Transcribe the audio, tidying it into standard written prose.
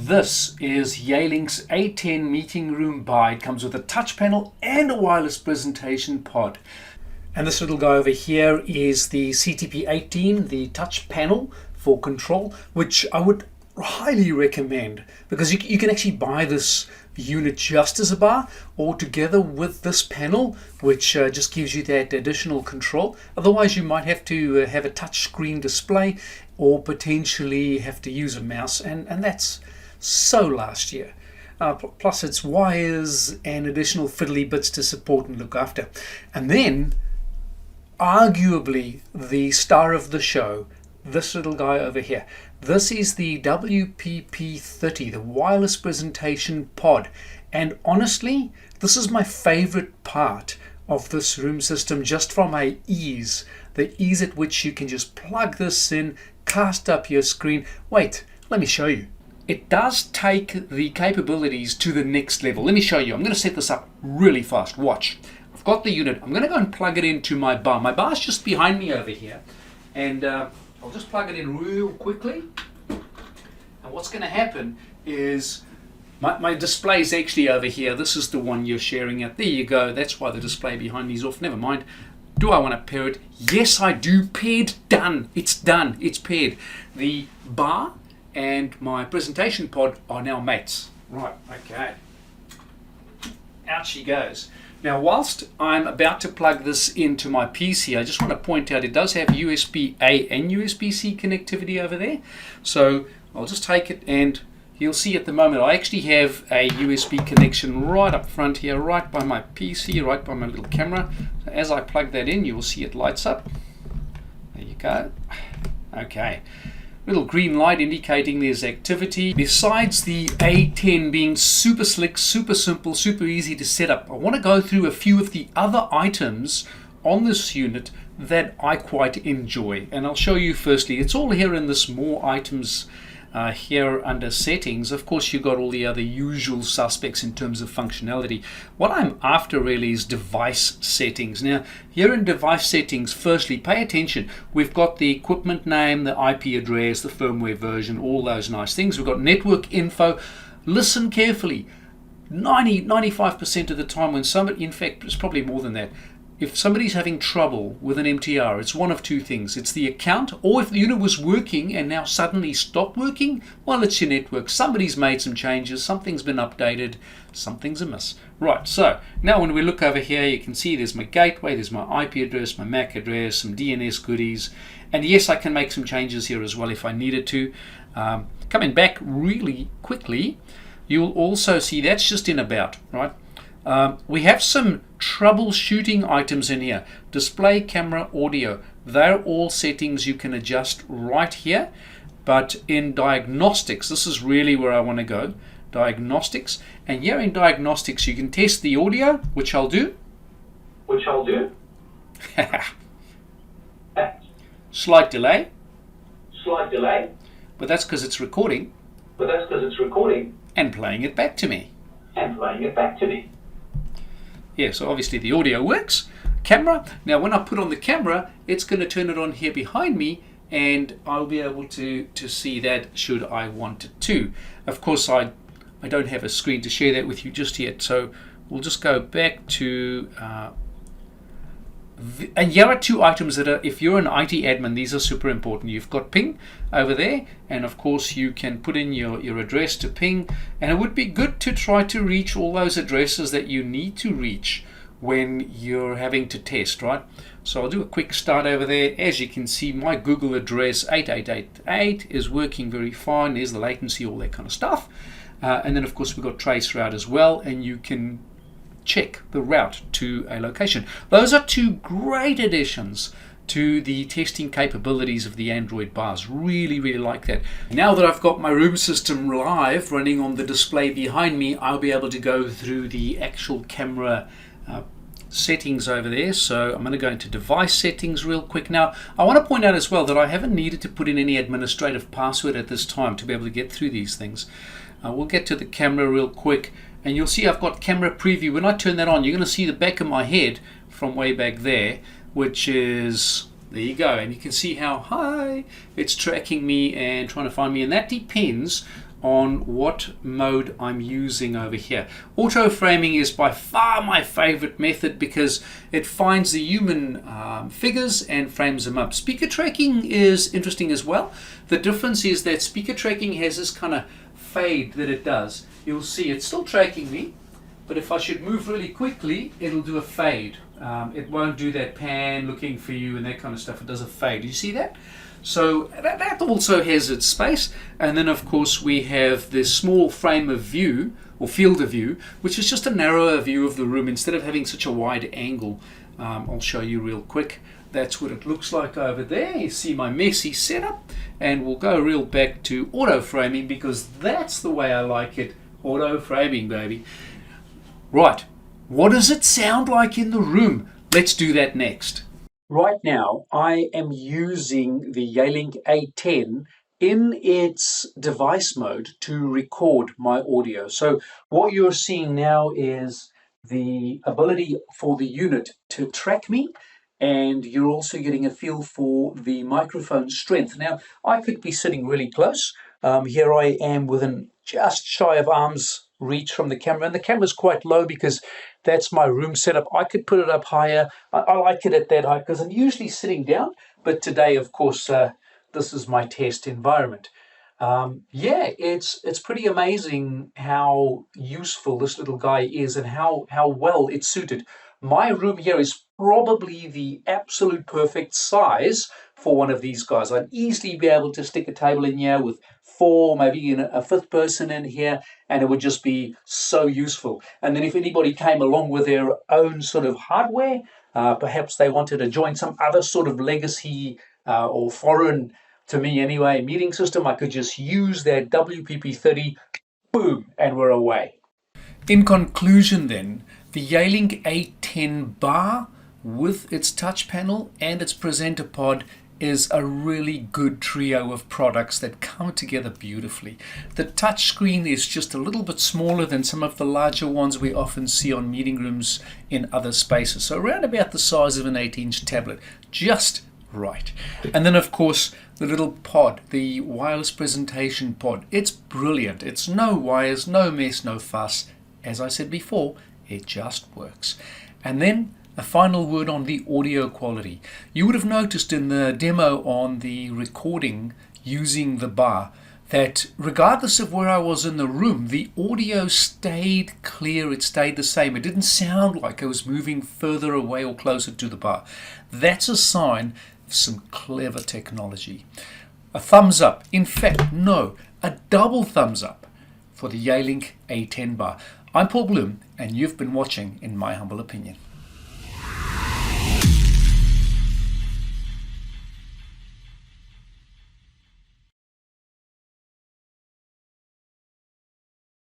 This is Yealink's A10 Meeting Room Bar. It comes with a touch panel and a wireless presentation pod. And this little guy over here is the CTP18, the touch panel for control, which I would highly recommend because you can actually buy this unit just as a bar or together with this panel, which just gives you that additional control. Otherwise you might have to have a touch screen display or potentially have to use a mouse, and that's so last year. Plus it's wires and additional fiddly bits to support and look after. And then arguably the star of the show, this little guy over here. This is the WPP30, the wireless presentation pod. And honestly, this is my favorite part of this room system, just from my ease. The ease at which you can just plug this in, cast up your screen. Wait, let me show you. It does take the capabilities to the next level. Let me show you. I'm going to set this up really fast. Watch. I've got the unit. I'm going to go and plug it into my bar. My bar's just behind me over here. And I'll just plug it in real quickly. And what's going to happen is my display is actually over here. This is the one you're sharing at. There you go. That's why the display behind me is off. Never mind. Do I want to pair it? Yes, I do. Paired. Done. It's done. It's paired. The bar and my presentation pod are now mates. Right, okay. Out she goes. Now, whilst I'm about to plug this into my PC, I just want to point out it does have USB-A and USB-C connectivity over there. So I'll just take it, and you'll see at the moment I actually have a USB connection right up front here, right by my PC, right by my little camera. So as I plug that in, you will see it lights up. There you go. Okay. Little green light indicating there's activity. Besides the A10 being super slick, super simple, super easy to set up, I want to go through a few of the other items on this unit that I quite enjoy. And I'll show you firstly. It's all here in this more items here under settings. Of course, you've got all the other usual suspects in terms of functionality. What I'm after really is device settings. Now, here in device settings, firstly, pay attention. We've got the equipment name, the IP address, the firmware version, all those nice things. We've got network info. Listen carefully. 95% of the time when somebody, in fact, it's probably more than that, if somebody's having trouble with an MTR, it's one of two things. It's the account, or if the unit was working and now suddenly stopped working, well, it's your network. Somebody's made some changes, something's been updated, something's amiss. Right, so now when we look over here, you can see there's my gateway, there's my IP address, my MAC address, some DNS goodies, and yes, I can make some changes here as well if I needed to. Coming back really quickly, you'll also see that's just in about, right? We have some troubleshooting items in here. Display, camera, audio. They're all settings you can adjust right here. But in diagnostics, this is really where I want to go. Diagnostics. And here in diagnostics, you can test the audio, which I'll do. Slight delay. But that's because it's recording. And playing it back to me. Yeah, so obviously the audio works. Camera. Now when I put on the camera, it's going to turn it on here behind me, and I'll be able to see that should I want it to. Of course, I don't have a screen to share that with you just yet, so we'll just go back to... and here are two items that are, if you're an IT admin, these are super important. You've got ping over there, and of course you can put in your address to ping, and it would be good to try to reach all those addresses that you need to reach when you're having to test, right? So I'll do a quick start over there. As you can see, my Google address 8888 is working very fine. There's the latency, all that kind of stuff. And then of course we've got trace route as well, and you can check the route to a location. Those are two great additions to the testing capabilities of the Android bars. Really like that. Now that I've got my room system live running on the display behind me, I'll be able to go through the actual camera settings over there. So I'm going to go into device settings real quick. Now I want to point out as well that I haven't needed to put in any administrative password at this time to be able to get through these things. We'll get to the camera real quick, and you'll see I've got camera preview. When I turn that on, you're going to see the back of my head from way back there, which is, there you go, and you can see how high it's tracking me and trying to find me, and that depends on what mode I'm using over here. Auto framing is by far my favorite method because it finds the human figures and frames them up. Speaker tracking is interesting as well. The difference is that speaker tracking has this kind of fade that it does. You'll see it's still tracking me, but if I should move really quickly, it'll do a fade. It won't do that pan looking for you and that kind of stuff. It does a fade. Do you see that? So that also has its space. And then of course we have this small frame of view or field of view, which is just a narrower view of the room instead of having such a wide angle. I'll show you real quick. That's what it looks like over there. You see my messy setup, and we'll go real back to auto framing because that's the way I like it. Auto framing, baby. Right, what does it sound like in the room? Let's do that next. Right now, I am using the Yealink A10 in its device mode to record my audio. So what you're seeing now is the ability for the unit to track me, and you're also getting a feel for the microphone strength. Now, I could be sitting really close. Here I am within just shy of arm's reach from the camera, and the camera's quite low because that's my room setup. I could put it up higher. I like it at that height because I'm usually sitting down, but today, of course, this is my test environment. Yeah, it's pretty amazing how useful this little guy is and how well it's suited. My room here is probably the absolute perfect size for one of these guys. I'd easily be able to stick a table in here with four, maybe a fifth person in here, and it would just be so useful. And then if anybody came along with their own sort of hardware, perhaps they wanted to join some other sort of legacy or foreign, to me anyway, meeting system, I could just use that WPP30, boom, and we're away. In conclusion then, the Yealink A10 bar with its touch panel and its presenter pod is a really good trio of products that come together beautifully. The touch screen is just a little bit smaller than some of the larger ones we often see on meeting rooms in other spaces. So around about the size of an 8-inch tablet, just right. And then of course the little pod, the wireless presentation pod, it's brilliant. It's no wires, no mess, no fuss. As I said before, it just works. And then a final word on the audio quality. You would have noticed in the demo on the recording using the bar that regardless of where I was in the room, the audio stayed clear, it stayed the same. It didn't sound like I was moving further away or closer to the bar. That's a sign of some clever technology. A thumbs up, in fact, no, a double thumbs up for the Yealink A10 bar. I'm Paul Bloom, and you've been watching In My Humble Opinion.